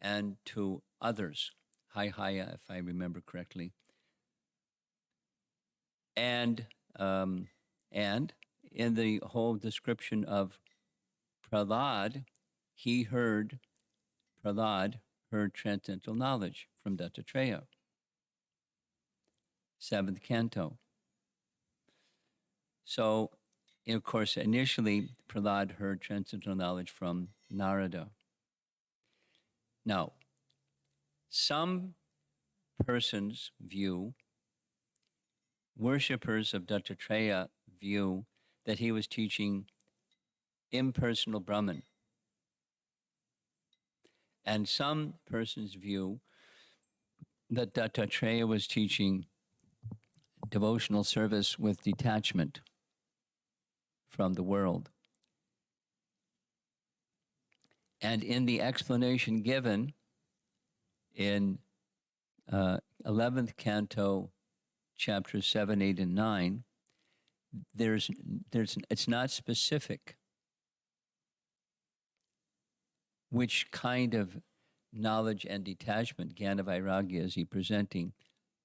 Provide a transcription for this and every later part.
and to others. Haya, if I remember correctly. And and in the whole description of Prahlad, Prahlad heard transcendental knowledge from Dattatreya, 7th canto. So, of course, initially Prahlad heard transcendental knowledge from Narada. Now, some persons view, worshippers of Dattatreya view, that he was teaching impersonal Brahman. And some persons view that Dattatreya was teaching devotional service with detachment from the world. And in the explanation given in 11th canto, chapters 7, 8, and 9, it's not specific which kind of knowledge and detachment, Jnana Vairagya, is he presenting,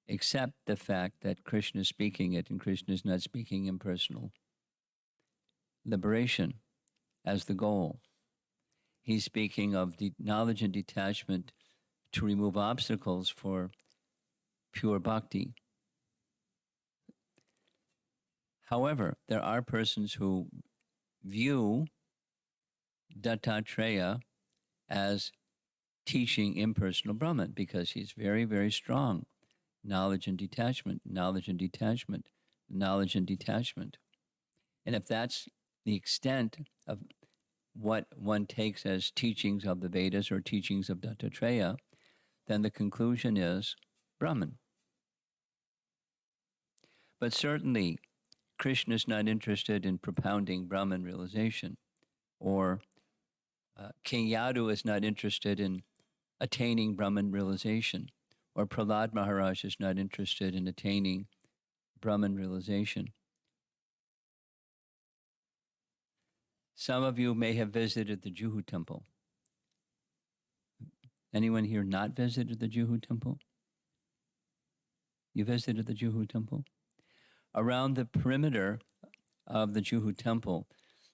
except the fact that Krishna is speaking it, and Krishna is not speaking impersonal liberation as the goal. He's speaking of the knowledge and detachment to remove obstacles for pure bhakti. However, there are persons who view Dattatreya as teaching impersonal Brahman because he's very, very strong. Knowledge and detachment, knowledge and detachment, knowledge and detachment. And if that's the extent of what one takes as teachings of the Vedas or teachings of Dattatreya, then the conclusion is Brahman. But certainly, Krishna is not interested in propounding Brahman realization, or King Yadu is not interested in attaining Brahman realization, or Prahlad Maharaj is not interested in attaining Brahman realization. Some of you may have visited the Juhu temple. Anyone here not visited the Juhu temple? You visited the Juhu temple? Around the perimeter of the Juhu temple,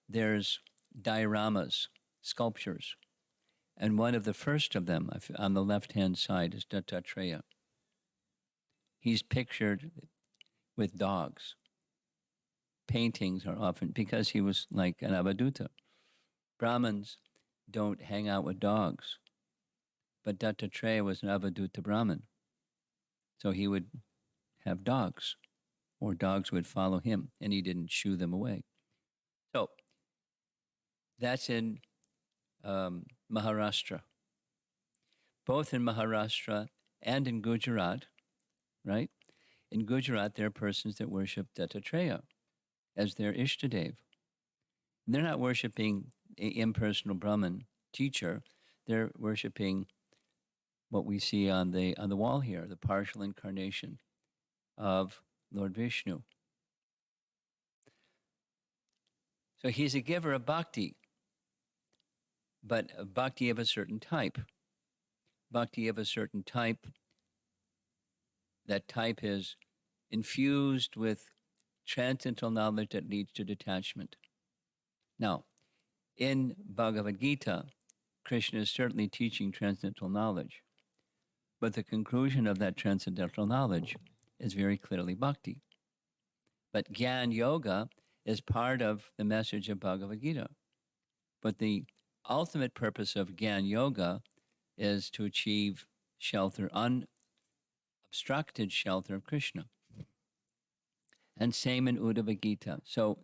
there's dioramas, sculptures. And one of the first of them, on the left-hand side, is Dattatreya. He's pictured with dogs. Paintings are often, because he was like an avadhuta. Brahmins don't hang out with dogs. But Dattatreya was an avadhuta Brahmin. So he would have dogs, or dogs would follow him, and he didn't shoo them away. So that's in Maharashtra. Both in Maharashtra and in Gujarat, right? In Gujarat, there are persons that worship Dattatreya as their Ishtadev. They're not worshiping an impersonal Brahman teacher. They're worshiping what we see on the wall here, the partial incarnation of Lord Vishnu. So he's a giver of bhakti, but a bhakti of a certain type. Bhakti of a certain type, that type is infused with transcendental knowledge that leads to detachment. Now, in Bhagavad Gita, Krishna is certainly teaching transcendental knowledge, but the conclusion of that transcendental knowledge is very clearly bhakti. But Gyan Yoga is part of the message of Bhagavad Gita. But the ultimate purpose of Gyan Yoga is to achieve shelter, unobstructed shelter of Krishna. And same in Uddhava Gita. So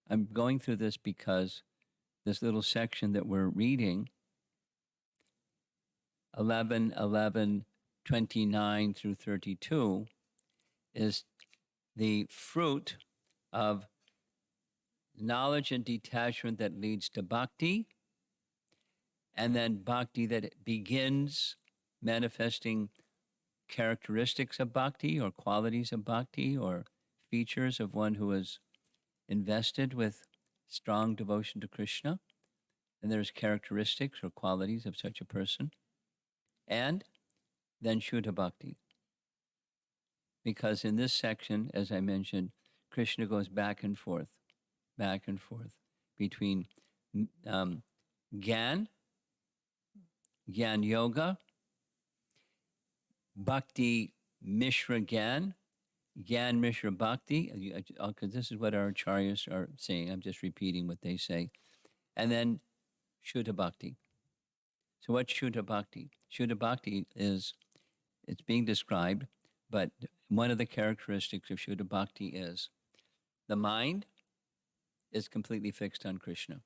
I'm going through this because this little section that we're reading, 11, 11, 29 through 32, is the fruit of knowledge and detachment that leads to bhakti, and then bhakti that begins manifesting characteristics of bhakti or qualities of bhakti or features of one who is invested with strong devotion to Krishna. And there's characteristics or qualities of such a person. and then Shuddha Bhakti. Because in this section, as I mentioned, Krishna goes back and forth between um, Gyan, Gyan Yoga, Bhakti Mishra Gyan, Gyan Mishra Bhakti, because this is what our acharyas are saying. I'm just repeating what they say. And then Shuddha Bhakti. So what's Shuddha Bhakti? Shuddha Bhakti is, it's being described, but one of the characteristics of Shuddha Bhakti is the mind is completely fixed on Krishna.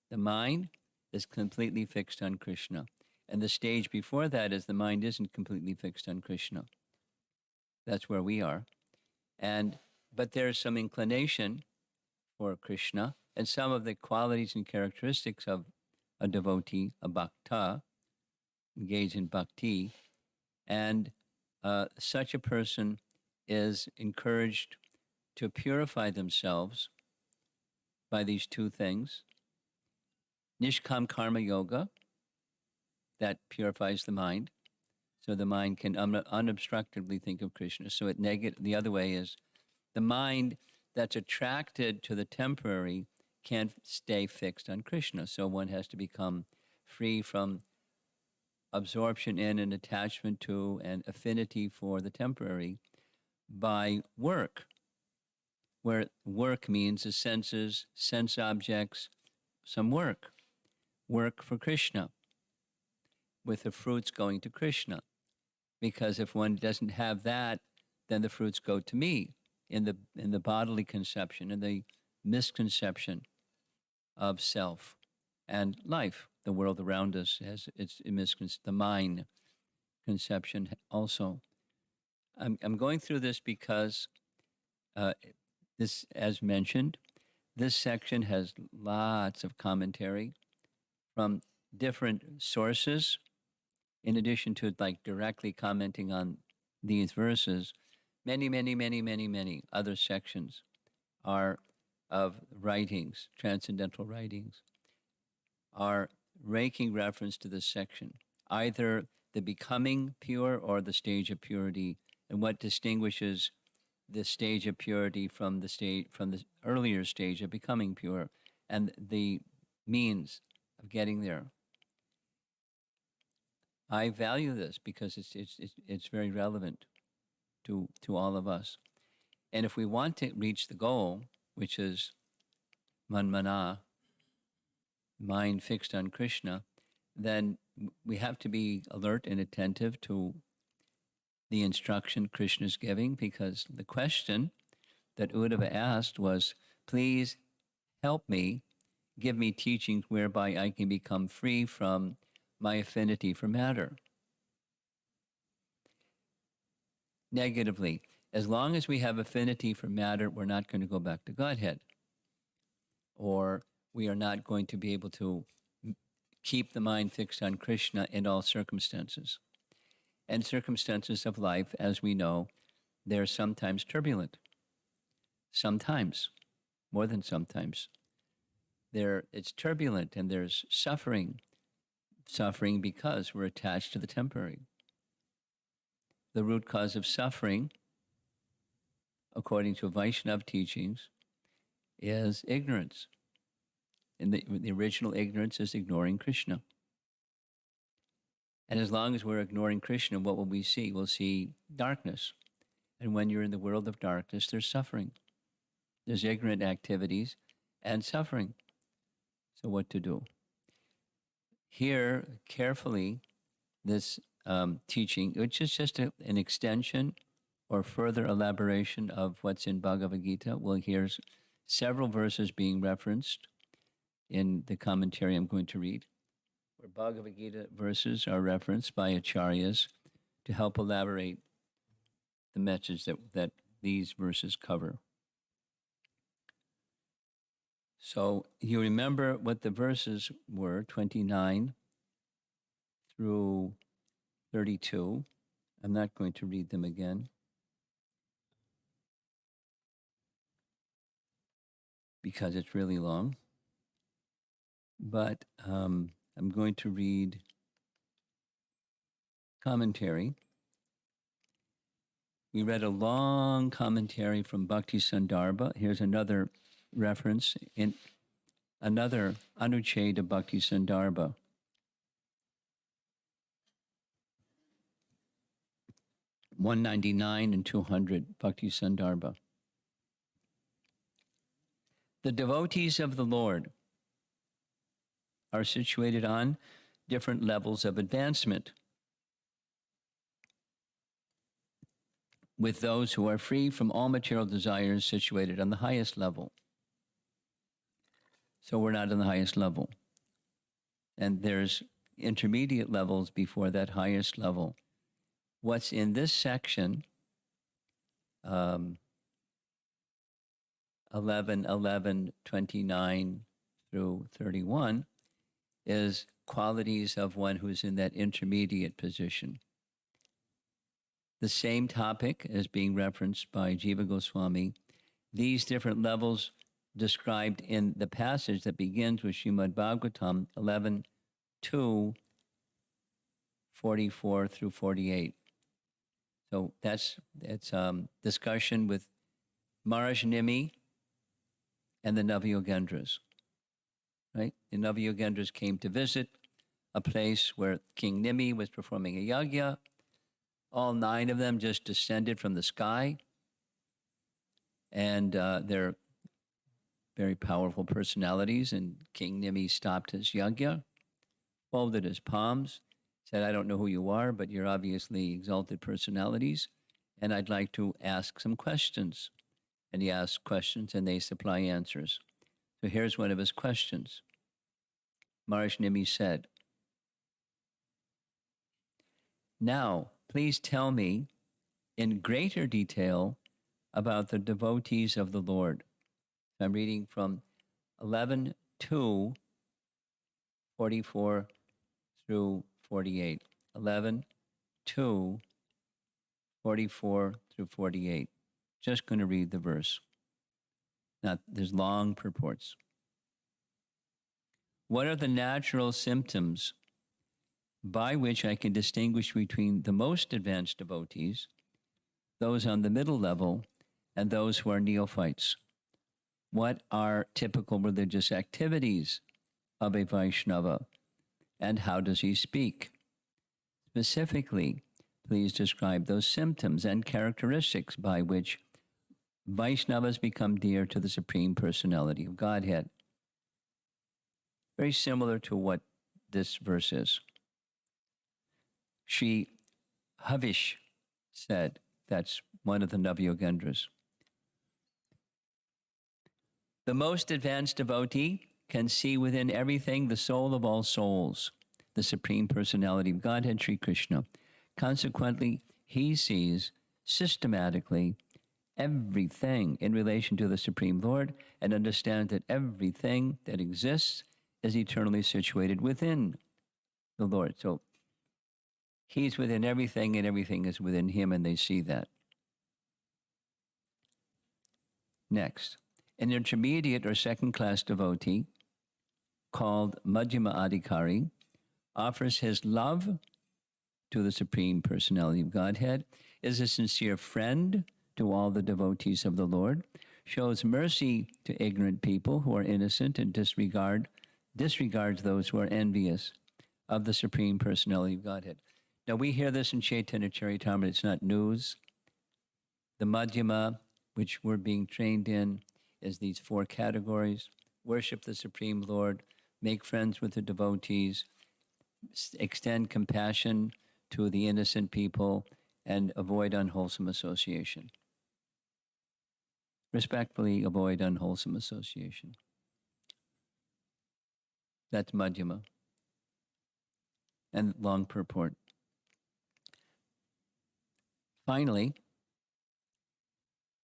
The mind is completely fixed on Krishna. And the stage before that is the mind isn't completely fixed on Krishna. That's where we are. But there's some inclination for Krishna, and some of the qualities and characteristics of a devotee, a bhakta, engaged in bhakti, and such a person is encouraged to purify themselves by these two things. Nishkam karma yoga, that purifies the mind, so the mind can unobstructedly think of Krishna. So the other way is the mind that's attracted to the temporary can't stay fixed on Krishna. So one has to become free from absorption in and attachment to and affinity for the temporary by work, where work means the senses, sense objects, some work for Krishna, with the fruits going to Krishna. Because if one doesn't have that, then the fruits go to me in the bodily conception, in the misconception of self and life. The world around us has the mind conception also. I'm going through this because this, as mentioned, this section has lots of commentary from different sources. In addition to like directly commenting on these verses, many other sections are of writings, transcendental writings, are making reference to this section, either the becoming pure or the stage of purity, and what distinguishes the stage of purity from the earlier stage of becoming pure, and the means of getting there. I value this because it's very relevant to all of us. And if we want to reach the goal, which is manmana, mind fixed on Krishna, then we have to be alert and attentive to the instruction Krishna is giving, because the question that Uddhava asked was, please help me, give me teachings whereby I can become free from my affinity for matter. Negatively, as long as we have affinity for matter, we're not going to go back to Godhead. Or we are not going to be able to keep the mind fixed on Krishna in all circumstances. And circumstances of life, as we know, they're sometimes turbulent. Sometimes, more than sometimes. It's turbulent and there's suffering. Suffering because we're attached to the temporary. The root cause of suffering, according to Vaishnava teachings, is ignorance. And the original ignorance is ignoring Krishna. And as long as we're ignoring Krishna, what will we see? We'll see darkness. And when you're in the world of darkness, there's suffering. There's ignorant activities and suffering. So what to do? Here, carefully, this teaching, which is just an extension or further elaboration of what's in Bhagavad Gita. Well, here's several verses being referenced in the commentary I'm going to read, where Bhagavad Gita verses are referenced by acharyas to help elaborate the message that these verses cover. So you remember what the verses were, 29 through 32. I'm not going to read them again, because it's really long. But I'm going to read commentary. We read a long commentary from Bhakti Sandarbha. Here's another reference in another Anucheda Bhakti Sandarbha. (199 and 200) Bhakti Sandarbha. The devotees of the Lord are situated on different levels of advancement, with those who are free from all material desires situated on the highest level. So we're not on the highest level. And there's intermediate levels before that highest level. What's in this section, 11:29 through 31, is qualities of one who's in that intermediate position. The same topic as being referenced by Jiva Goswami. These different levels described in the passage that begins with Srimad Bhagavatam 11:2, 44 through 48. So that's discussion with Maharaj Nimi and the Navayogendras. Right? The Navayogendras came to visit a place where King Nimi was performing a yagya. All 9 of them just descended from the sky, and they're very powerful personalities. And King Nimi stopped his yagya, folded his palms, said, "I don't know who you are, but you're obviously exalted personalities, and I'd like to ask some questions." And he asked questions, and they supply answers. So here's one of his questions. Maharaj Nimi said, "Now, please tell me in greater detail about the devotees of the Lord." I'm reading from 11:2, 44 through 48. 11:2, 44 through 48. Just going to read the verse. Now, there's long purports. What are the natural symptoms by which I can distinguish between the most advanced devotees, those on the middle level, and those who are neophytes? What are typical religious activities of a Vaishnava, and how does he speak? Specifically, please describe those symptoms and characteristics by which Vaishnavas become dear to the Supreme Personality of Godhead. Very similar to what this verse is. Shri Havish said, that's one of the Navayogendras, the most advanced devotee can see within everything the soul of all souls, the Supreme Personality of Godhead, Sri Krishna. Consequently, he sees systematically everything in relation to the Supreme Lord and understands that everything that exists is eternally situated within the Lord. So he's within everything and everything is within him, and they see that. Next, an intermediate or second-class devotee called Madhyama Adhikari offers his love to the Supreme Personality of Godhead, is a sincere friend to all the devotees of the Lord, shows mercy to ignorant people who are innocent, and disregards those who are envious of the Supreme Personality of Godhead. Now, we hear this in Chaitanya Charitamrita. It's not news. The Madhyama, which we're being trained in, is these 4 categories: worship the Supreme Lord, make friends with the devotees, extend compassion to the innocent people, and avoid unwholesome association. Respectfully avoid unwholesome association. That's Madhyama. And long purport. Finally,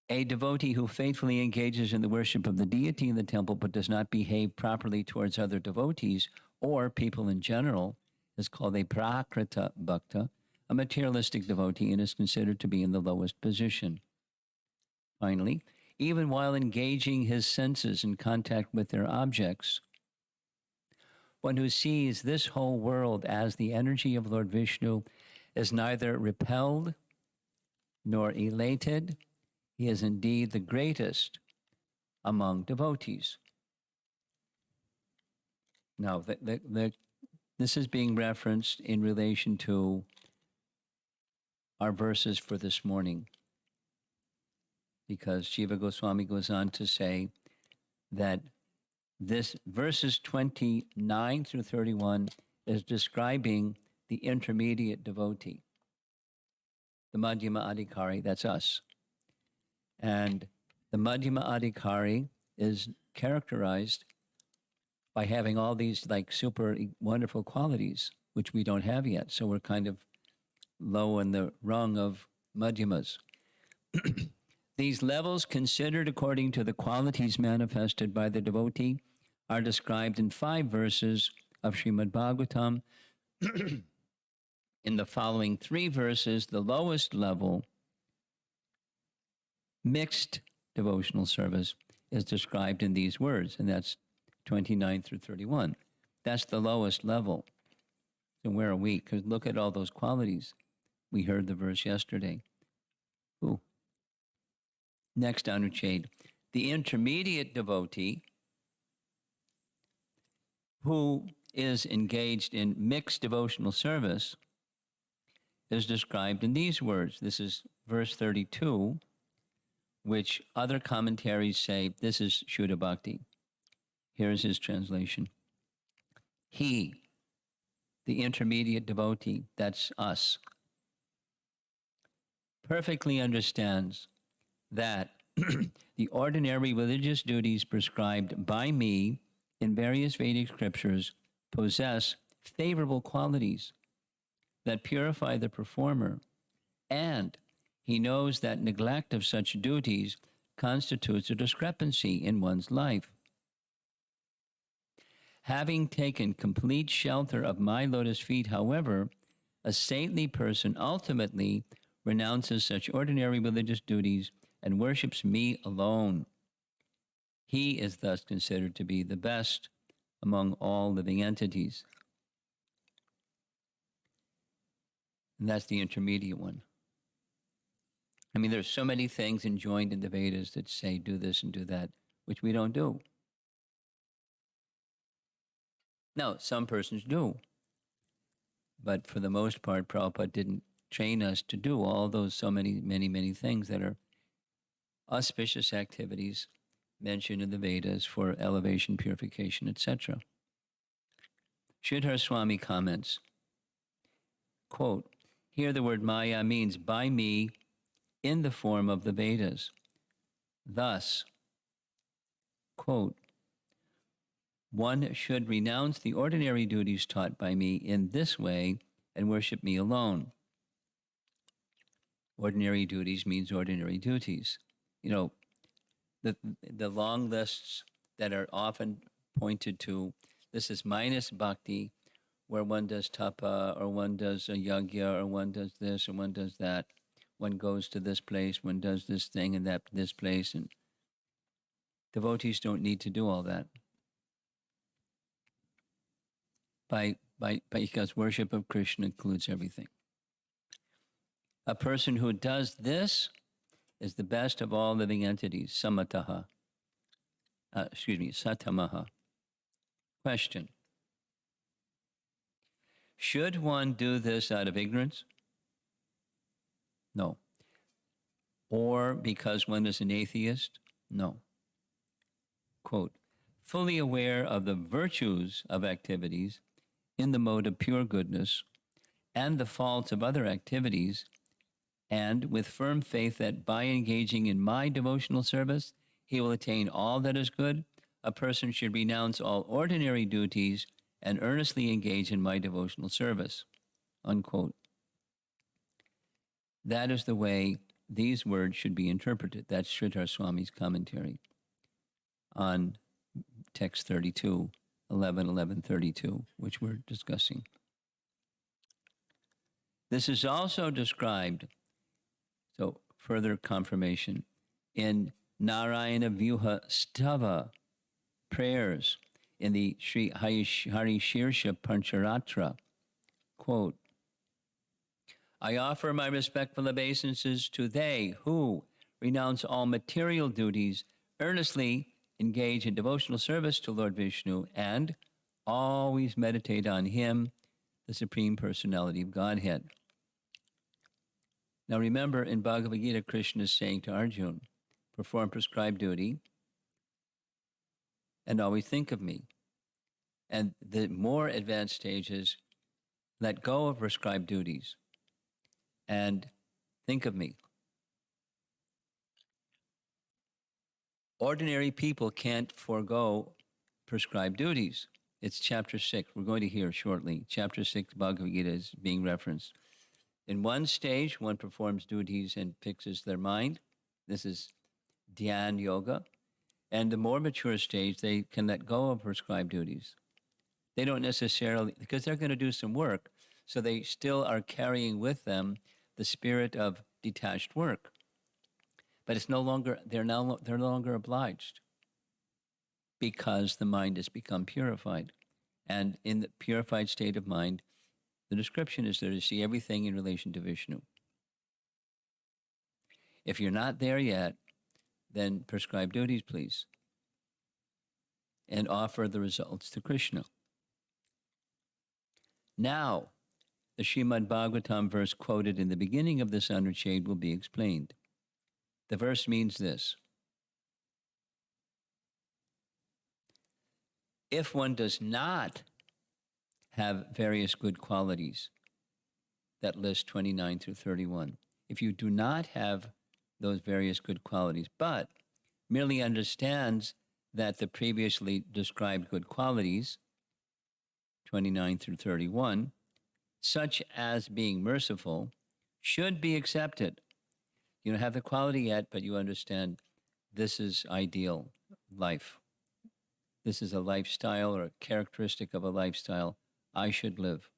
a devotee who faithfully engages in the worship of the deity in the temple but does not behave properly towards other devotees or people in general is called a prakrita bhakta, a materialistic devotee, and is considered to be in the lowest position. Finally, even while engaging his senses in contact with their objects, one who sees this whole world as the energy of Lord Vishnu is neither repelled nor elated. He is indeed the greatest among devotees. Now, this is being referenced in relation to our verses for this morning, because Shiva Goswami goes on to say that this verses 29 through 31 is describing the intermediate devotee, the Madhyama Adhikari, that's us. And the Madhyama Adhikari is characterized by having all these like super wonderful qualities, which we don't have yet. So we're kind of low in the rung of Madhyamas. These levels, considered according to the qualities manifested by the devotee, are described in 5 verses of Srimad Bhagavatam. In the following 3 verses, the lowest level, mixed devotional service, is described in these words, and that's 29 through 31. That's the lowest level. So where are we? Because look at all those qualities. We heard the verse yesterday. Ooh. Next, Anuchade. The intermediate devotee who is engaged in mixed devotional service is described in these words. This is verse 32, which other commentaries say this is Shuddha Bhakti. Here's his translation. He, the intermediate devotee, that's us, perfectly understands that the ordinary religious duties prescribed by me in various Vedic scriptures possess favorable qualities that purify the performer, and he knows that neglect of such duties constitutes a discrepancy in one's life. Having taken complete shelter of my lotus feet, however, a saintly person ultimately renounces such ordinary religious duties and worships me alone. He is thus considered to be the best among all living entities. And that's the intermediate one. I mean, there's so many things enjoined in the Vedas that say do this and do that, which we don't do. No, some persons do. But for the most part, Prabhupada didn't train us to do all those so many things that are auspicious activities mentioned in the Vedas for elevation, purification, etc. Sridhar Swami comments, quote, here the word Maya means by me in the form of the Vedas. Thus, quote, one should renounce the ordinary duties taught by me in this way and worship me alone. Ordinary duties means ordinary duties. You know, the long lists that are often pointed to, this is minus bhakti, where one does tapa, or one does a yagya, or one does this, or one does that. One goes to this place, one does this thing and that this place, and devotees don't need to do all that. Because worship of Krishna includes everything. A person who does this is the best of all living entities, samataha. Satamaha. Question. Should one do this out of ignorance? No. Or because one is an atheist? No. Quote, fully aware of the virtues of activities in the mode of pure goodness and the faults of other activities, and with firm faith that by engaging in my devotional service, he will attain all that is good, a person should renounce all ordinary duties and earnestly engage in my devotional service. Unquote. That is the way these words should be interpreted. That's Sridhar Swami's commentary on text 32, 11.11.32, which we're discussing. This is also described, so further confirmation, in Narayana Vyuha Stava prayers in the Sri Hari Shirsha Pancharatra. Quote, I offer my respectful obeisances to they who renounce all material duties, earnestly engage in devotional service to Lord Vishnu, and always meditate on Him, the Supreme Personality of Godhead. Now remember, in Bhagavad Gita, Krishna is saying to Arjuna, perform prescribed duty and always think of me. And the more advanced stages, let go of prescribed duties and think of me. Ordinary people can't forego prescribed duties. It's chapter 6. We're going to hear shortly. Chapter 6, Bhagavad Gita is being referenced. In one stage, one performs duties and fixes their mind. This is Dhyan Yoga. And the more mature stage, they can let go of prescribed duties. They don't necessarily, because they're going to do some work, so they still are carrying with them the spirit of detached work. But it's no longer, they're no longer obliged because the mind has become purified. And in the purified state of mind, the description is there to see everything in relation to Vishnu. If you're not there yet, then prescribe duties, please, and offer the results to Krishna. Now, the Srimad Bhagavatam verse quoted in the beginning of this honored shade will be explained. The verse means this: if one does not have various good qualities that list 29 through 31, if you do not have those various good qualities, but merely understands that the previously described good qualities, 29 through 31, such as being merciful, should be accepted. You don't have the quality yet, but you understand this is ideal life. This is a lifestyle or a characteristic of a lifestyle I should live.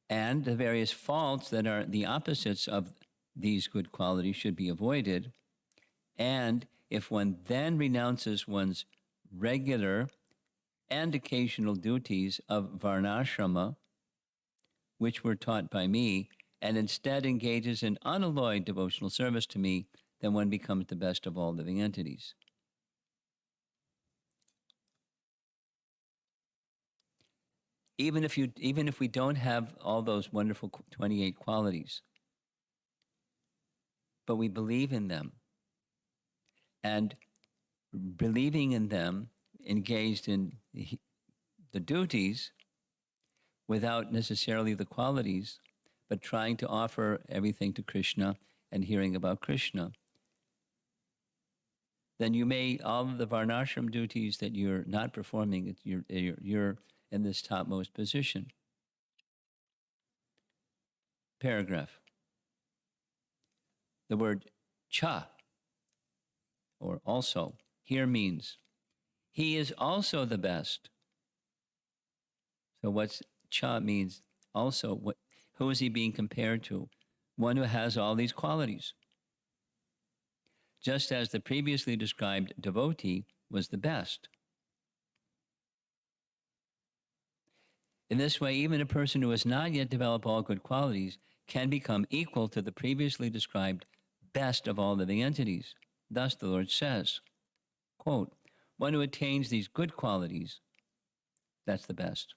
And the various faults that are the opposites of these good qualities should be avoided. And if one then renounces one's regular and occasional duties of varnashrama, which were taught by me, and instead engages in unalloyed devotional service to me, then one becomes the best of all living entities. Even if we don't have all those wonderful 28 qualities, but we believe in them, and believing in them, engaged in the duties without necessarily the qualities, but trying to offer everything to Krishna and hearing about Krishna, then you may, all of the varnashram duties that you're not performing, you're in this topmost position. Paragraph. The word cha, or also, here means he is also the best. So what's cha means also? Who is he being compared to? One who has all these qualities. Just as the previously described devotee was the best. In this way, even a person who has not yet developed all good qualities can become equal to the previously described best of all living entities. Thus the Lord says, quote, one who attains these good qualities, that's the best,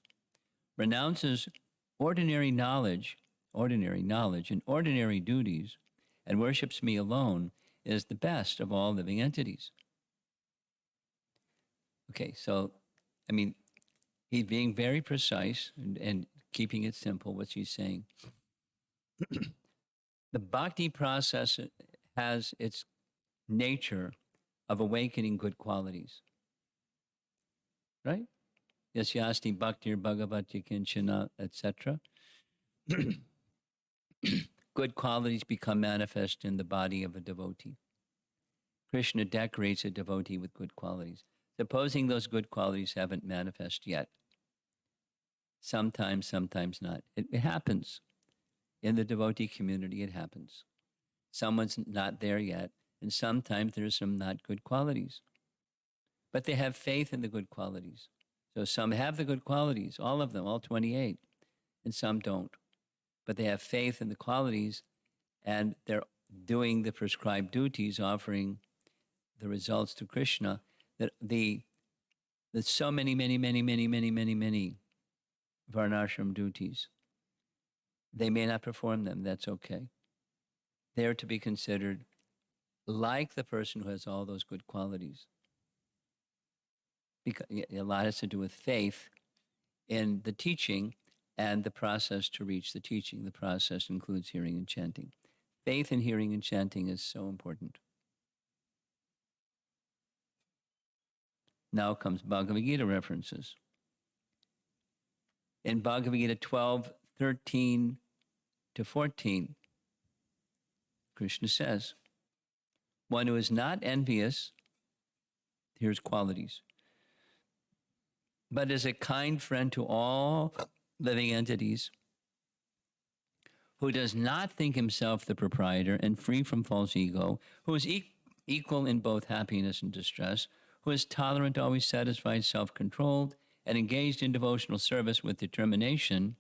renounces ordinary knowledge and ordinary duties, and worships me alone, is the best of all living entities. Okay, so, I mean, he's being very precise and keeping it simple, what he's saying. The bhakti process has its nature of awakening good qualities, right? Yasyasti bhaktir bhagavati kinchana, etc. Good qualities become manifest in the body of a devotee. Krishna decorates a devotee with good qualities. Supposing those good qualities haven't manifest yet. Sometimes not. It happens. In the devotee community, it happens. Someone's not there yet, and sometimes there's some not good qualities. But they have faith in the good qualities. So some have the good qualities, all of them, all 28. and some don't. But they have faith in the qualities and they're doing the prescribed duties, offering the results to Krishna. That there's so many varnashram duties. They may not perform them. That's okay. They're to be considered like the person who has all those good qualities. Because a lot has to do with faith in the teaching and the process to reach the teaching. The process includes hearing and chanting. Faith in hearing and chanting is so important. Now comes Bhagavad Gita references. In Bhagavad Gita 12:13 to 14, Krishna says, one who is not envious, here's qualities, but is a kind friend to all living entities, who does not think himself the proprietor and free from false ego, who is equal in both happiness and distress, who is tolerant, always satisfied, self-controlled, and engaged in devotional service with determination,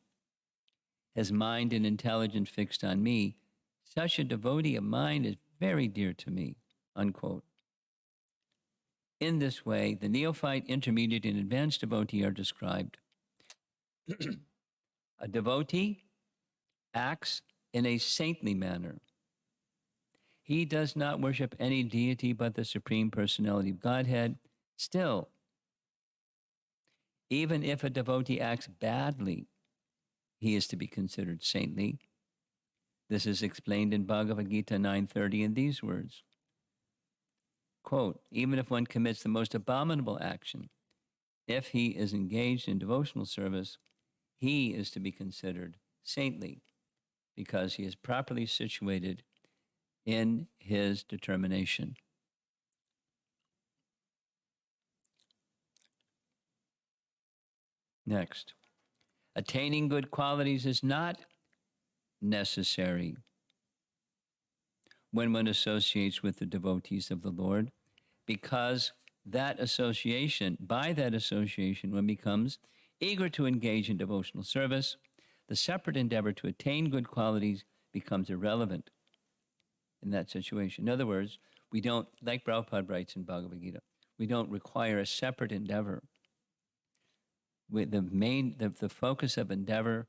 his mind and intelligence fixed on me, such a devotee of mine is very dear to me, unquote. In this way, the neophyte, intermediate, and advanced devotee are described. A devotee acts in a saintly manner. He does not worship any deity but the Supreme Personality of Godhead. Still, even if a devotee acts badly, he is to be considered saintly. This is explained in Bhagavad Gita 9:30 in these words. Quote, even if one commits the most abominable action, if he is engaged in devotional service, he is to be considered saintly because he is properly situated in his determination. Next, attaining good qualities is not necessary when one associates with the devotees of the Lord, because by that association, one becomes eager to engage in devotional service. The separate endeavor to attain good qualities becomes irrelevant in that situation. In other words, we don't, like Prabhupada writes in Bhagavad Gita, we don't require a separate endeavor. The focus of endeavor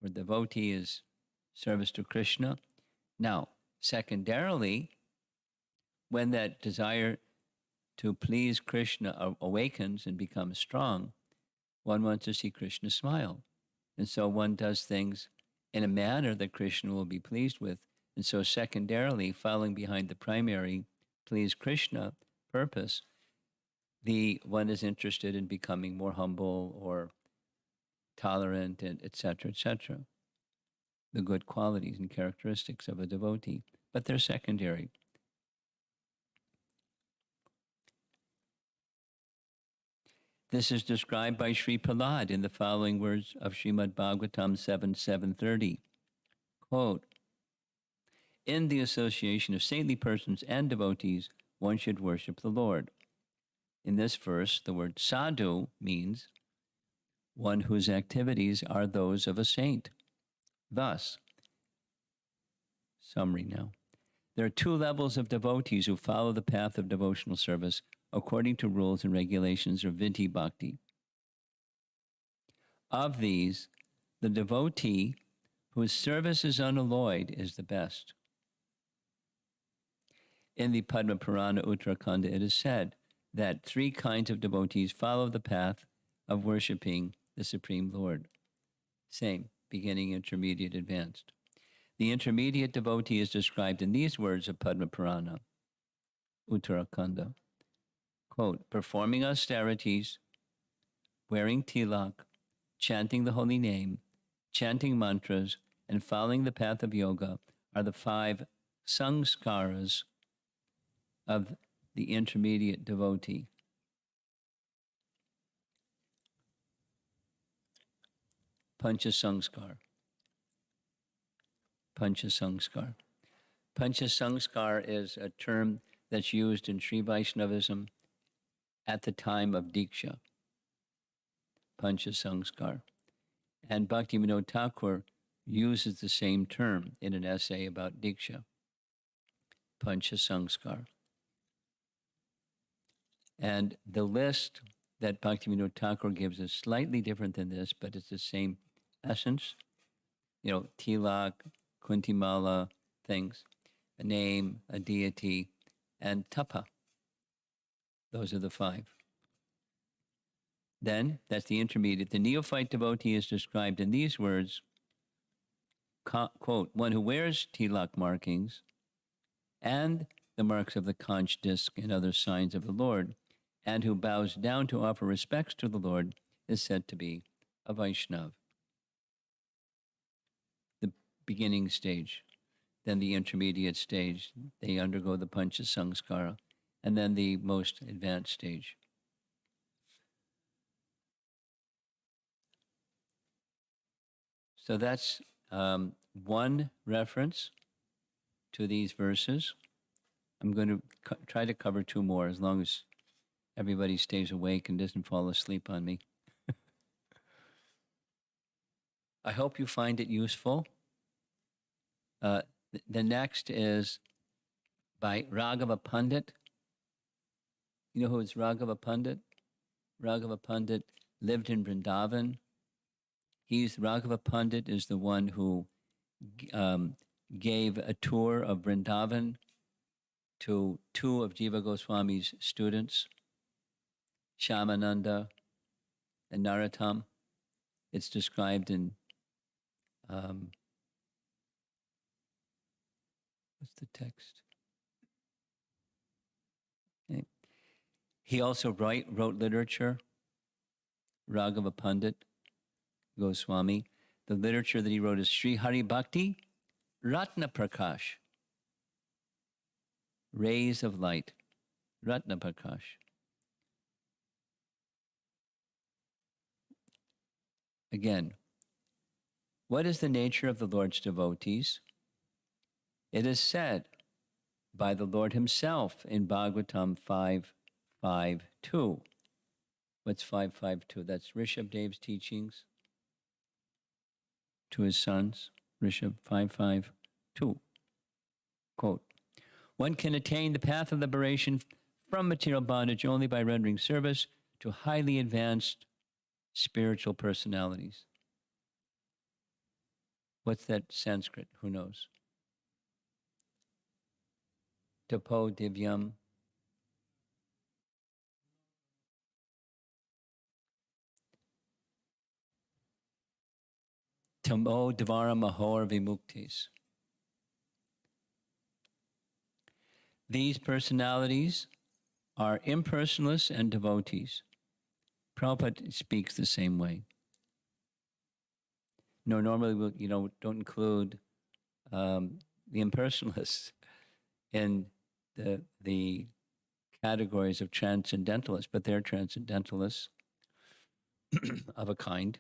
for devotee is service to Krishna. Now, secondarily, when that desire to please Krishna awakens and becomes strong, one wants to see Krishna smile. And so one does things in a manner that Krishna will be pleased with. And so secondarily, following behind the primary please Krishna purpose, one is interested in becoming more humble or tolerant, and etc., etc. The good qualities and characteristics of a devotee, but they're secondary. This is described by Sri Prahlad in the following words of Srimad Bhagavatam 7:730. Quote, in the association of saintly persons and devotees, one should worship the Lord. In this verse, the word sadhu means one whose activities are those of a saint. Thus, summary now. There are two levels of devotees who follow the path of devotional service according to rules and regulations of Vidhi Bhakti. Of these, the devotee whose service is unalloyed is the best. In the Padma Purana Uttarakhanda, it is said that three kinds of devotees follow the path of worshiping the Supreme Lord. Same, beginning, intermediate, advanced. The intermediate devotee is described in these words of Padma Purana Uttarakhanda. Quote, performing austerities, wearing tilak, chanting the holy name, chanting mantras, and following the path of yoga are the 5 sanskaras of the intermediate devotee. Pancha sanskar. Pancha sanskar. Pancha sanskar is a term that's used in Sri Vaishnavism at the time of Diksha. Pancha sanskar. And Bhaktivinoda Thakur uses the same term in an essay about Diksha, Pancha Sanskar. And the list that Bhaktivinoda Thakur gives is slightly different than this, but it's the same essence. You know, tilak, kuntimala, things, a name, a deity, and tapa. Those are the five. Then, that's the intermediate. The neophyte devotee is described in these words, quote, one who wears tilak markings and the marks of the conch disc and other signs of the Lord, and who bows down to offer respects to the Lord, is said to be a Vaishnav. The beginning stage, then the intermediate stage, they undergo the Pancha Sanskara, and then the most advanced stage. So that's one reference to these verses. I'm going to try to cover two more as long as everybody stays awake and doesn't fall asleep on me. I hope you find it useful. The next is by Raghava Pandit. You know who is Raghava Pandit? Raghava Pandit lived in Vrindavan. Raghava Pandit is the one who gave a tour of Vrindavan to two of Jiva Goswami's students, Shyamananda and Narottam. It's described in, what's the text? Okay. He also wrote literature, Raghava Pandit Goswami. The literature that he wrote is Sri Hari Bhakti Ratna Prakash, Rays of Light, Ratna Prakash. Again, what is the nature of the Lord's devotees? It is said by the Lord himself in Bhagavatam 5.5.2. What's 5.5.2? That's Rishabdev's teachings to his sons, Rishabh 5.5.2. Quote, one can attain the path of liberation from material bondage only by rendering service to highly advanced spiritual personalities. What's that Sanskrit? Who knows? Tapo Divyam. Tamo Dvara Mahor Vimuktis. These personalities are impersonalists and devotees. Prabhupada speaks the same way. No, normally we don't include the impersonalists in the categories of transcendentalists, but they're transcendentalists of a kind.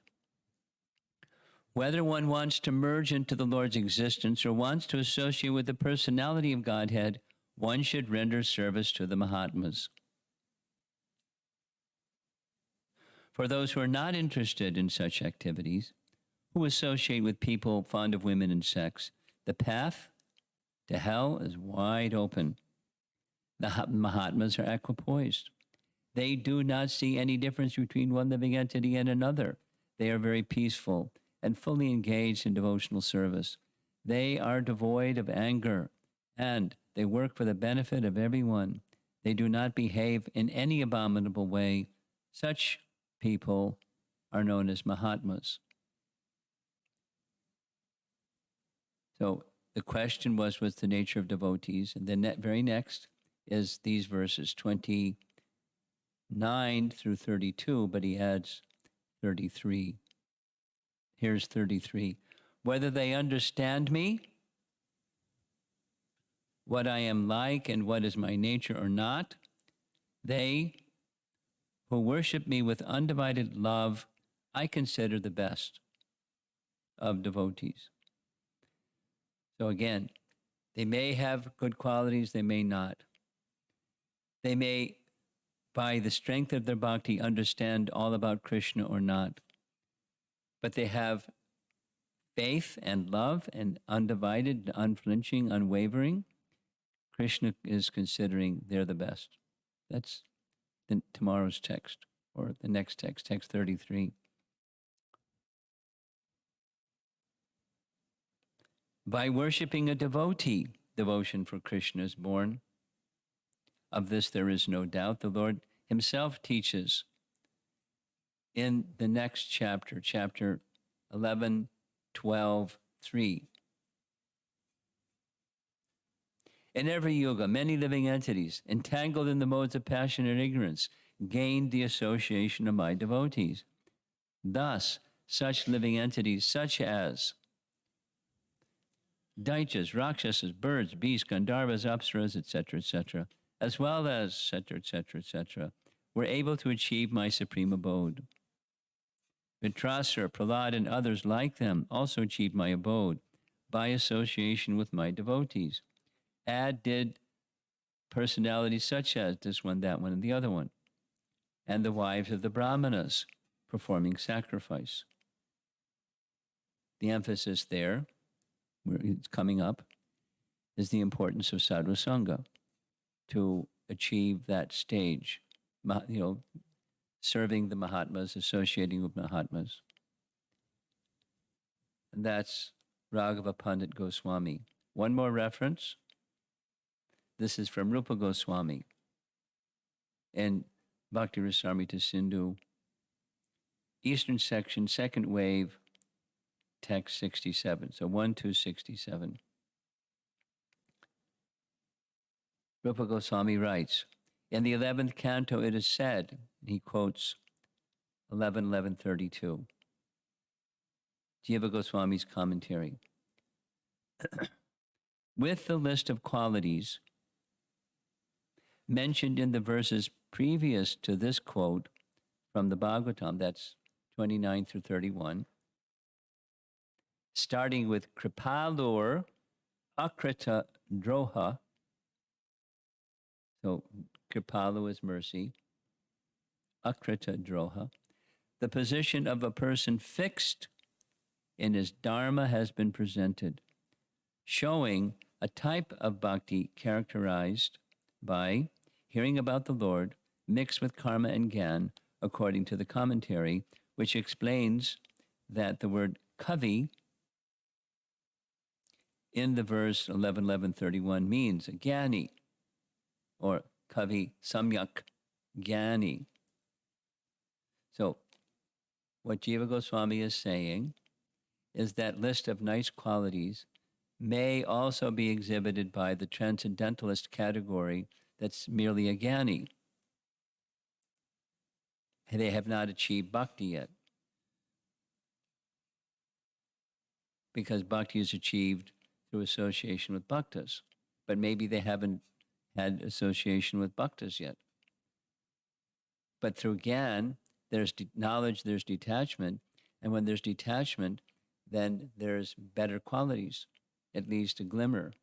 Whether one wants to merge into the Lord's existence or wants to associate with the personality of Godhead, one should render service to the Mahatmas. For those who are not interested in such activities, who associate with people fond of women and sex, the path to hell is wide open. The Mahatmas are equipoised. They do not see any difference between one living entity and another. They are very peaceful and fully engaged in devotional service. They are devoid of anger, and they work for the benefit of everyone. They do not behave in any abominable way. Such people are known as Mahatmas. So the question was, what's the nature of devotees? And the very next is these verses 29 through 32, but he adds 33. Here's 33. Whether they understand me, what I am like and what is my nature or not, they who worship me with undivided love, I consider the best of devotees. So again, they may have good qualities, they may not. They may, by the strength of their bhakti, understand all about Krishna or not. but they have faith and love and undivided, unflinching, unwavering, Krishna is considering they're the best. That's tomorrow's text, or the next text, text 33. By worshiping a devotee, devotion for Krishna is born. Of this there is no doubt. The Lord himself teaches in the next chapter, chapter 11, 12, 3. In every yuga, many living entities, entangled in the modes of passion and ignorance, gained the association of my devotees. Thus, such living entities, such as Daityas, Rakshasas, birds, beasts, Gandharvas, Apsaras, etc., as well as etc., were able to achieve my supreme abode. Vitrasura, Prahlad, and others like them also achieved my abode by association with my devotees. Add did personalities such as this one, that one, and the other one, and the wives of the Brahmanas performing sacrifice. The emphasis there, where it's coming up, is the importance of sadhu sangha to achieve that stage, serving the Mahatmas, associating with Mahatmas. And that's Raghava Pandit Goswami. One more reference. This is from Rupa Goswami in Bhakti Rasamrita Sindhu, Eastern section, second wave, text 67. So 1267. Rupa Goswami writes, in the 11th canto it is said, he quotes 11.11.32, Jiva Goswami's commentary. With the list of qualities mentioned in the verses previous to this quote from the Bhagavatam, that's 29 through 31, starting with Kripalur Akrita Droha. So Kripalu is mercy, Akrita Droha. The position of a person fixed in his dharma has been presented, showing a type of bhakti characterized by hearing about the Lord mixed with karma and gyan, according to the commentary, which explains that the word kavi in the verse 11.11.31 means a gyani, or kavi samyak gyani. So what Jiva Goswami is saying is that list of nice qualities may also be exhibited by the transcendentalist category that's merely a gyani. They have not achieved bhakti yet, because bhakti is achieved through association with bhaktas, but maybe they haven't had association with bhaktas yet. But through gyan, there's knowledge, there's detachment, and when there's detachment, then there's better qualities, at least a glimmer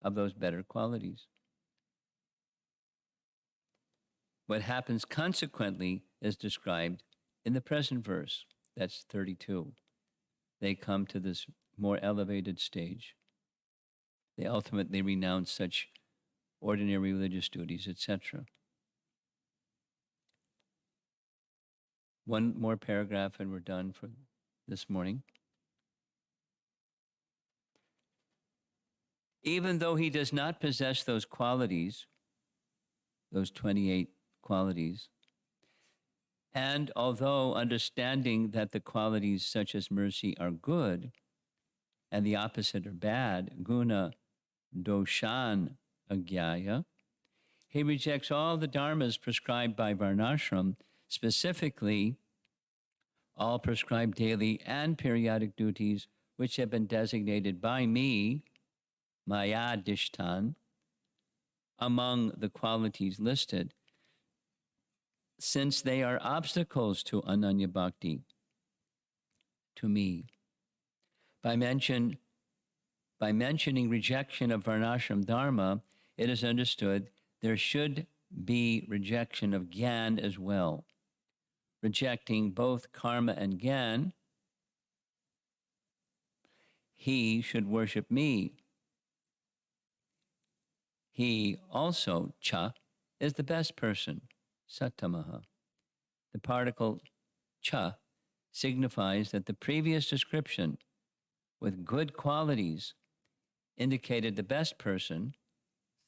of those better qualities. What happens consequently is described in the present verse, that's 32. They come to this more elevated stage. They ultimately renounce such ordinary religious duties, etc. One more paragraph and we're done for this morning. Even though he does not possess those qualities, those 28 qualities, and although understanding that the qualities such as mercy are good and the opposite are bad, guna doshan agyaya, he rejects all the dharmas prescribed by varnashram, specifically all prescribed daily and periodic duties which have been designated by me, maya dishtan, among the qualities listed, since they are obstacles to Ananya Bhakti, to me. By mentioning rejection of Varnashram Dharma, it is understood there should be rejection of Gyan as well. rejecting both karma and gyan, he should worship me. He also, cha, is the best person, satamaha. The particle cha signifies that the previous description with good qualities indicated the best person,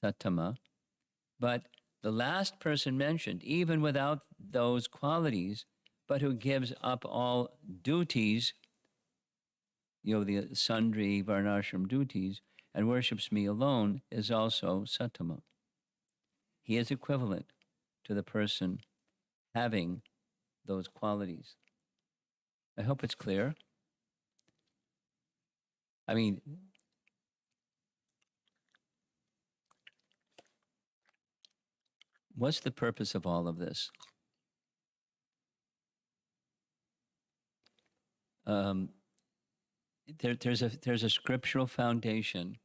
satama, but the last person mentioned, even without those qualities, but who gives up all duties, the sundry varnashram duties, and worships me alone, is also satama. He is equivalent to the person having those qualities. I hope it's clear. I mean, what's the purpose of all of this? There's a scriptural foundation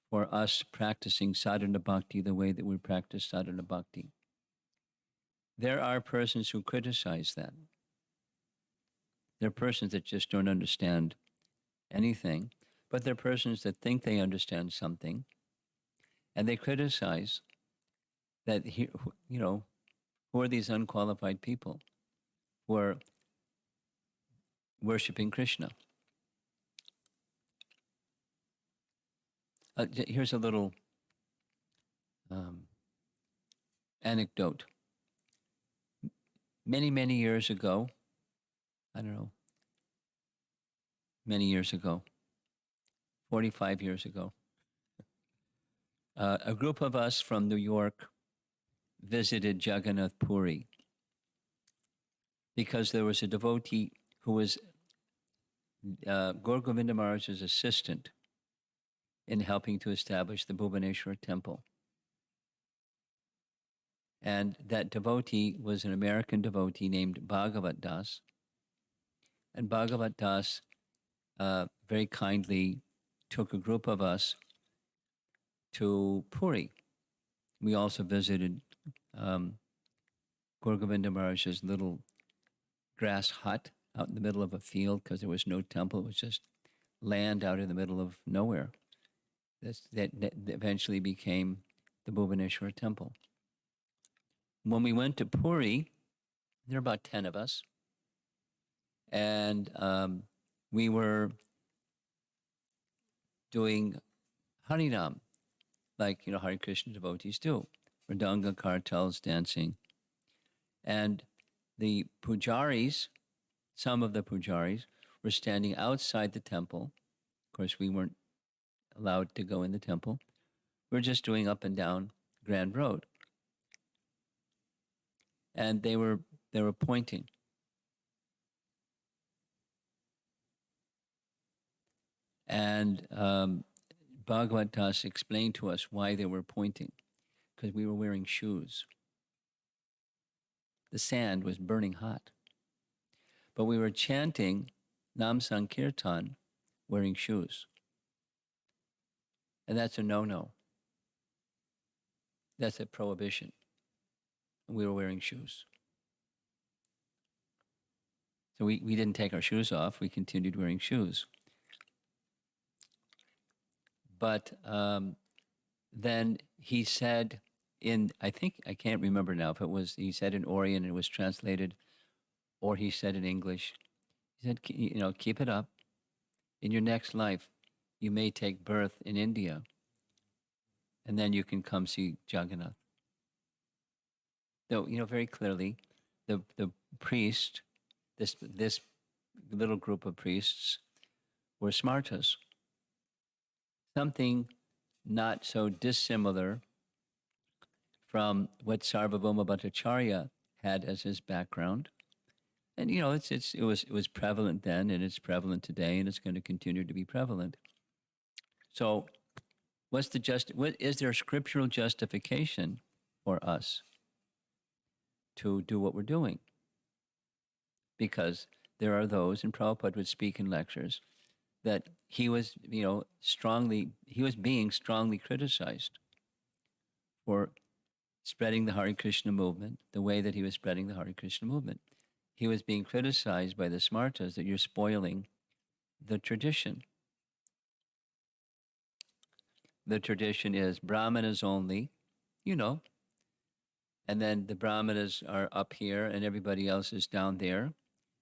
for us practicing sadhana bhakti the way that we practice sadhana bhakti. There are persons who criticize that. There are persons that just don't understand anything, but there are persons that think they understand something, and they criticize that, who are these unqualified people who are worshiping Krishna? Here's a little anecdote. Many, many years ago, I don't know, many years ago, 45 years ago, a group of us from New York visited Jagannath Puri because there was a devotee who was Gaur Govinda Maharaj's assistant in helping to establish the Bhubaneswar temple. And that devotee was an American devotee named Bhagavat Das. And Bhagavat Das very kindly took a group of us to Puri. We also visited Gaur Govinda Maharaj's little grass hut out in the middle of a field because there was no temple. It was just land out in the middle of nowhere. That eventually became the Bhubaneswar temple. When we went to Puri, there were about 10 of us, and we were doing Harinam, like Hare Krishna devotees do, Mridanga, kartals, dancing. And the pujaris, some of the pujaris, were standing outside the temple. Of course, we weren't allowed to go in the temple. We were just doing up and down Grand Road. And they were pointing. And Bhagavad Das explained to us why they were pointing, because we were wearing shoes. The sand was burning hot. But we were chanting Nam Sankirtan wearing shoes. And that's a no-no. That's a prohibition. And we were wearing shoes. So we didn't take our shoes off. We continued wearing shoes. But then he said I can't remember now if it was, he said in Oriyan and it was translated, or he said in English, he said, keep it up. In your next life, you may take birth in India, and then you can come see Jagannath. Though, very clearly, the priest, this little group of priests, were smartas. Something not so dissimilar from what Sarvabhauma Bhattacharya had as his background. And it was prevalent then, and it's prevalent today, and it's going to continue to be prevalent. So, what is there a scriptural justification for us to do what we're doing? Because there are those, and Prabhupada would speak in lectures, that he was, being strongly criticized for spreading the Hare Krishna movement the way that he was spreading the Hare Krishna movement. He was being criticized by the Smartas that you're spoiling the tradition. The tradition is Brahmanas only, you know, and then the Brahmanas are up here and everybody else is down there.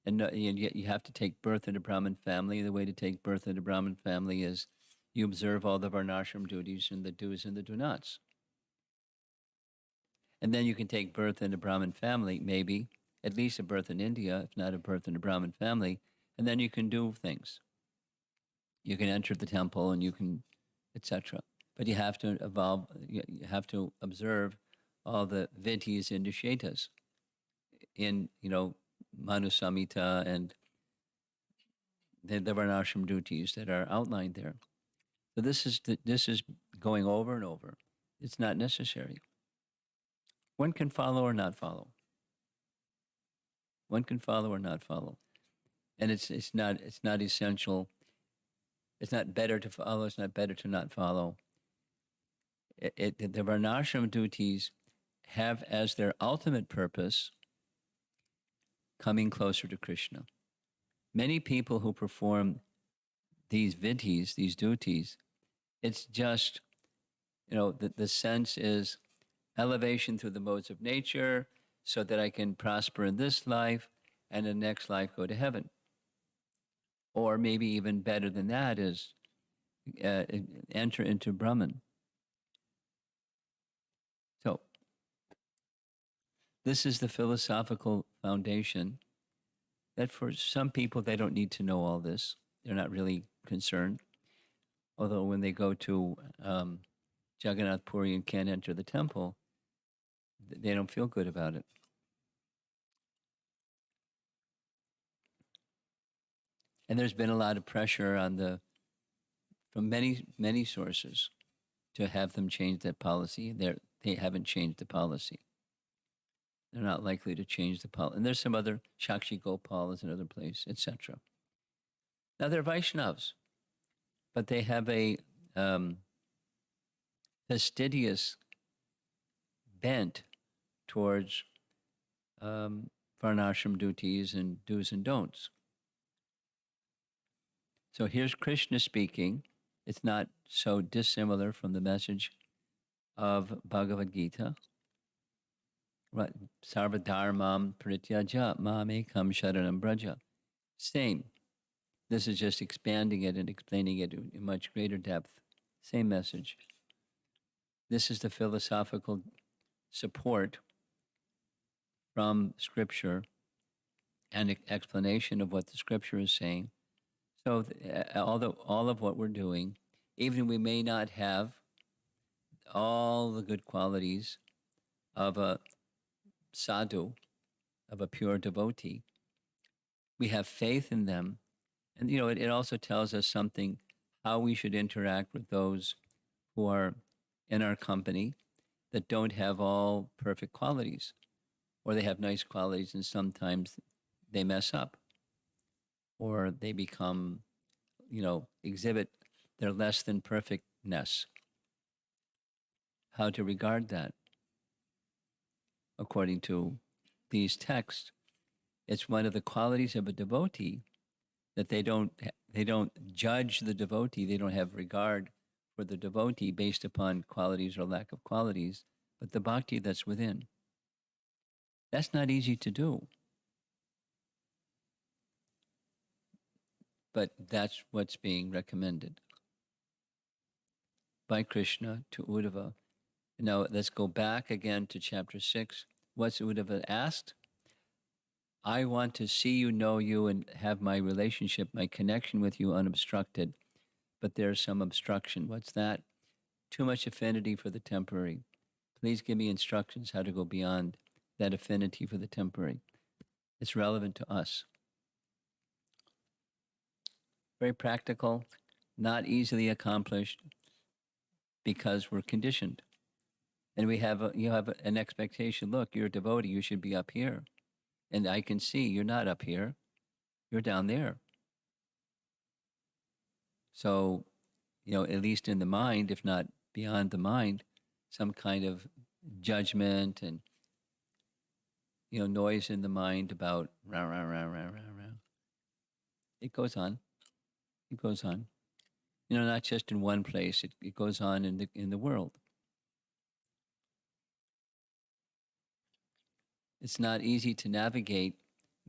And yet you have to take birth in a Brahmin family. The way to take birth in a Brahmin family is you observe all the varnashram duties and the do's and the do nots. And then you can take birth in a Brahmin family, maybe, at least a birth in India, if not a birth in a Brahmin family, and then you can do things. You can enter the temple and you can, etc. But you have to evolve, you have to observe all the vidhis and nishetas in, Manu Samhita and the varnashram duties that are outlined there. So this is going over and over. It's not necessary. One can follow or not follow. One can follow or not follow, and it's not essential. It's not better to follow. It's not better to not follow. The varnashram duties have as their ultimate purpose coming closer to Krishna. Many people who perform these vidhis, these duties, it's just, the sense is elevation through the modes of nature so that I can prosper in this life and the next life go to heaven. Or maybe even better than that is enter into Brahman. So this is the philosophical foundation that for some people, they don't need to know all this. They're not really concerned. Although when they go to Jagannath Puri and can't enter the temple, they don't feel good about it. And there's been a lot of pressure from many sources to have them change that policy. They haven't changed the policy. They're not likely to change the policy. And there's some other Shakshi Gopal is another place, etc. Now they're Vaishnavas, but they have a fastidious bent towards varnashram duties and do's and don'ts. So here's Krishna speaking. It's not so dissimilar from the message of Bhagavad Gita. Right, Sarvadharmam Prityaja Mamekam Sharanam Braja. Same. This is just expanding it and explaining it in much greater depth. Same message. This is the philosophical support from Scripture and explanation of what the Scripture is saying. So all of what we're doing, even we may not have all the good qualities of a sadhu, of a pure devotee, we have faith in them. And, it also tells us something, how we should interact with those who are in our company that don't have all perfect qualities, or they have nice qualities and sometimes they mess up, or they become, exhibit their less than perfectness. How to regard that? According to these texts, it's one of the qualities of a devotee that they don't judge the devotee. They don't have regard for the devotee based upon qualities or lack of qualities, but the bhakti that's within. That's not easy to do. But that's what's being recommended by Krishna to Uddhava. Now let's go back again to chapter 6. What's Uddhava asked? I want to see you, know you, and have my relationship, my connection with you unobstructed. But there's some obstruction. What's that? Too much affinity for the temporary. Please give me instructions how to go beyond that affinity for the temporary. It's relevant to us. Very practical, not easily accomplished because we're conditioned. And you have an expectation. Look, you're a devotee, you should be up here. And I can see you're not up here, you're down there. So, at least in the mind, if not beyond the mind, some kind of judgment and noise in the mind about rah, rah, rah, rah, rah, rah. It goes on. It goes on. Not just in one place. It goes on in the world. It's not easy to navigate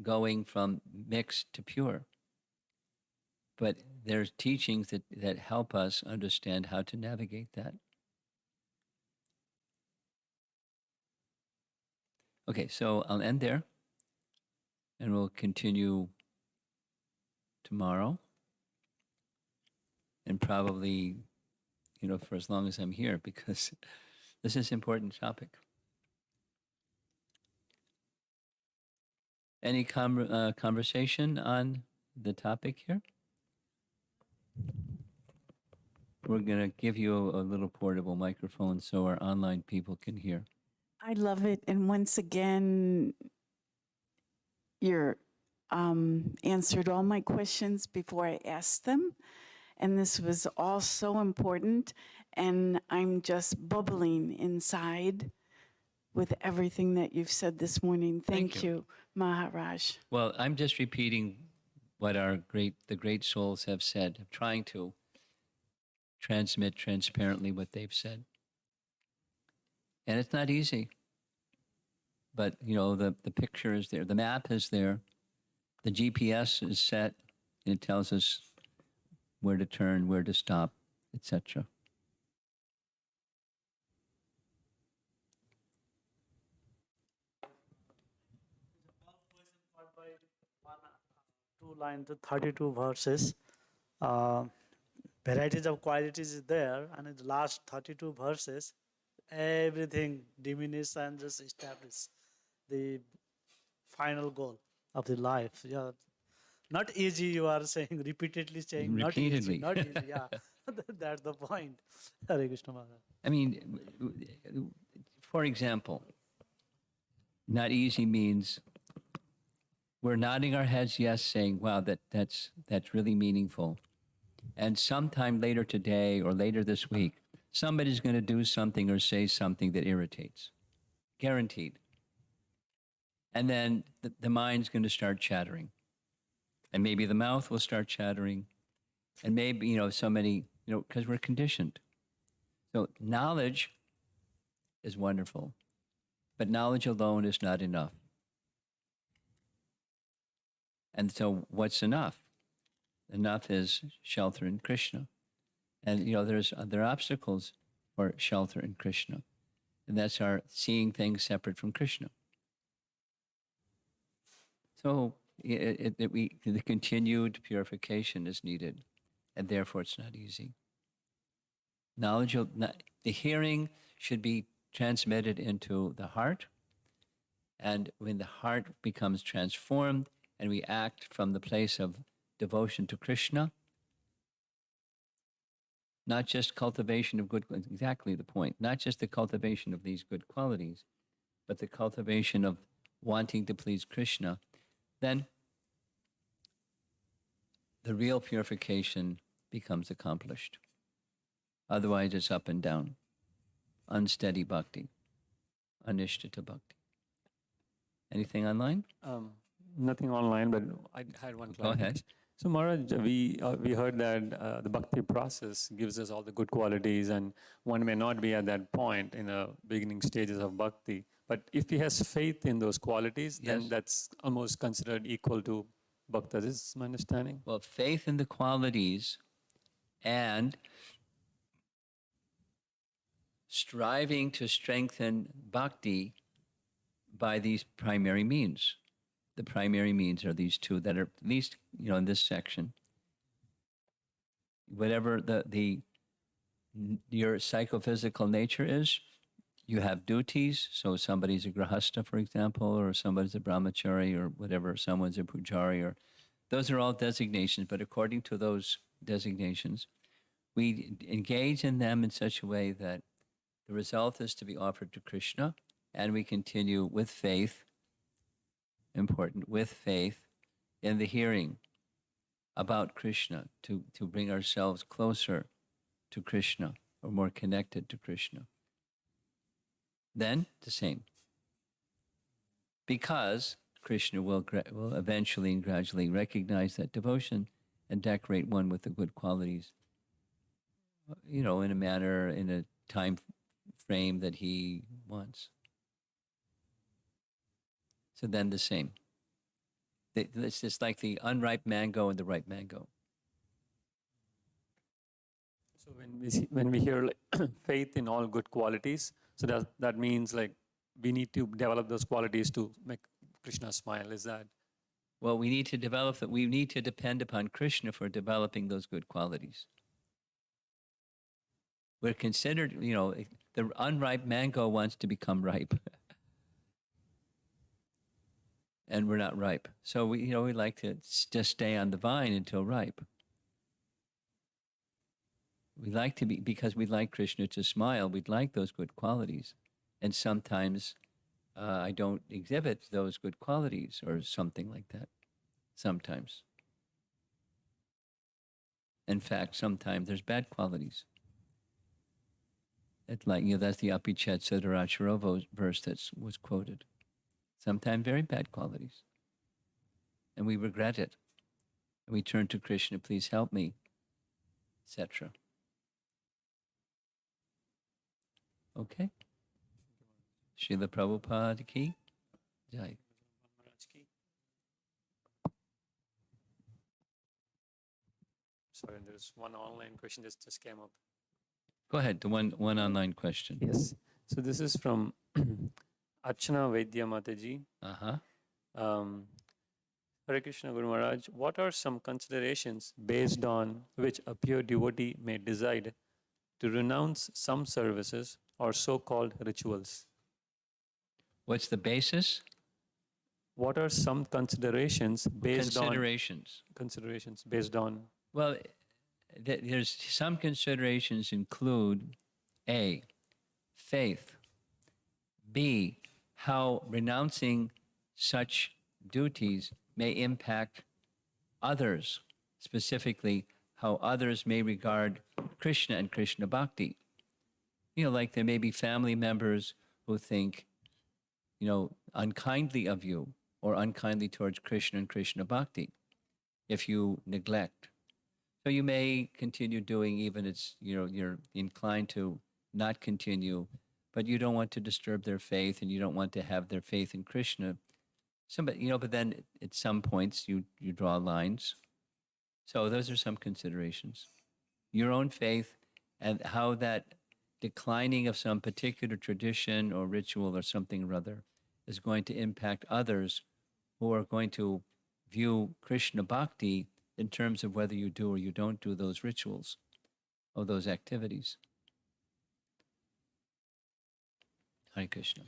going from mixed to pure. But there's teachings that help us understand how to navigate that. Okay, so I'll end there and we'll continue tomorrow and probably, for as long as I'm here because this is an important topic. Any conversation on the topic here? We're going to give you a little portable microphone so our online people can hear. I love it. And once again, you're answered all my questions before I asked them. And this was all so important. And I'm just bubbling inside with everything that you've said this morning. Thank you, Maharaj. Well, I'm just repeating what the great souls have said. I'm trying to transmit transparently what they've said. And it's not easy. But, the picture is there. The map is there. The GPS is set. And it tells us where to turn, where to stop, etc. Two lines, 32 verses. Varieties of qualities is there, and in the last 32 verses, everything diminishes and just establishes the final goal of the life. Yeah, not easy. You are saying repeatedly saying Repeatedly. not easy. Yeah, that's the point. Hare Krishna Maharaj. I mean, for example, not easy means we're nodding our heads yes, saying, wow, that's really meaningful. And sometime later today or later this week, somebody's going to do something or say something that irritates. Guaranteed. And then the mind's going to start chattering. And maybe the mouth will start chattering. And maybe, so many, because we're conditioned. So knowledge is wonderful. But knowledge alone is not enough. And so what's enough? Enough is shelter in Krishna. And, there are obstacles for shelter in Krishna. And that's our seeing things separate from Krishna. So the continued purification is needed. And therefore it's not easy. The hearing should be transmitted into the heart. And when the heart becomes transformed and we act from the place of devotion to Krishna, not just cultivation of good, exactly the point, not just the cultivation of these good qualities, but the cultivation of wanting to please Krishna, then the real purification becomes accomplished. Otherwise, it's up and down, unsteady bhakti, anishtita bhakti. Anything online? Nothing online, but I had one Go ahead. So Maharaj, we heard that the bhakti process gives us all the good qualities, and one may not be at that point in the beginning stages of bhakti. But if he has faith in those qualities, Yes. then that's almost considered equal to bhakta. This is my understanding. Well, faith in the qualities and striving to strengthen bhakti by these primary means. The primary means are these two that are at least, in this section. Whatever your psychophysical nature is, you have duties. So somebody's a grahastha, for example, or somebody's a brahmachari, or whatever, someone's a pujari, or those are all designations. But according to those designations, we engage in them in such a way that the result is to be offered to Krishna, and we continue with faith, important, with faith in the hearing about Krishna to bring ourselves closer to Krishna or more connected to Krishna. then the same. Because Krishna will eventually and gradually recognize that devotion and decorate one with the good qualities, in a manner, in a time frame that he wants. So then the same. It's just like the unripe mango and the ripe mango. So when we hear like faith in all good qualities, so that means like we need to develop those qualities to make Krishna smile. Is that? Well, we need to develop that. We need to depend upon Krishna for developing those good qualities. We're considered, the unripe mango wants to become ripe. And we're not ripe. So we like to just stay on the vine until ripe. We like to be, because we like Krishna to smile, we'd like those good qualities. And sometimes I don't exhibit those good qualities or something like that. Sometimes. In fact, sometimes there's bad qualities. It's like, that's the Apichet Siddharacharo verse that was quoted. Sometimes very bad qualities. And we regret it. And we turn to Krishna, please help me, etc. Okay? Srila Prabhupada ki jai. Sorry, there's one online question that just came up. Go ahead, the one online question. Yes. So this is from Archana Vaidya Mataji. Uh-huh. Hare Krishna Guru Maharaj, what are some considerations based on which a pure devotee may decide to renounce some services or so-called rituals? What's the basis? What are some considerations based Considerations based on? Well, there's some considerations include A, faith, B, how renouncing such duties may impact others, specifically how others may regard Krishna and Krishna bhakti. Like there may be family members who think, unkindly of you or unkindly towards Krishna and Krishna bhakti if you neglect. So you may continue doing, even it's, you're inclined to not continue, but you don't want to disturb their faith and you don't want to have their faith in Krishna. But then at some points you draw lines. So those are some considerations. Your own faith and how that declining of some particular tradition or ritual or something or other is going to impact others who are going to view Krishna bhakti in terms of whether you do or you don't do those rituals or those activities. Hare Krishna.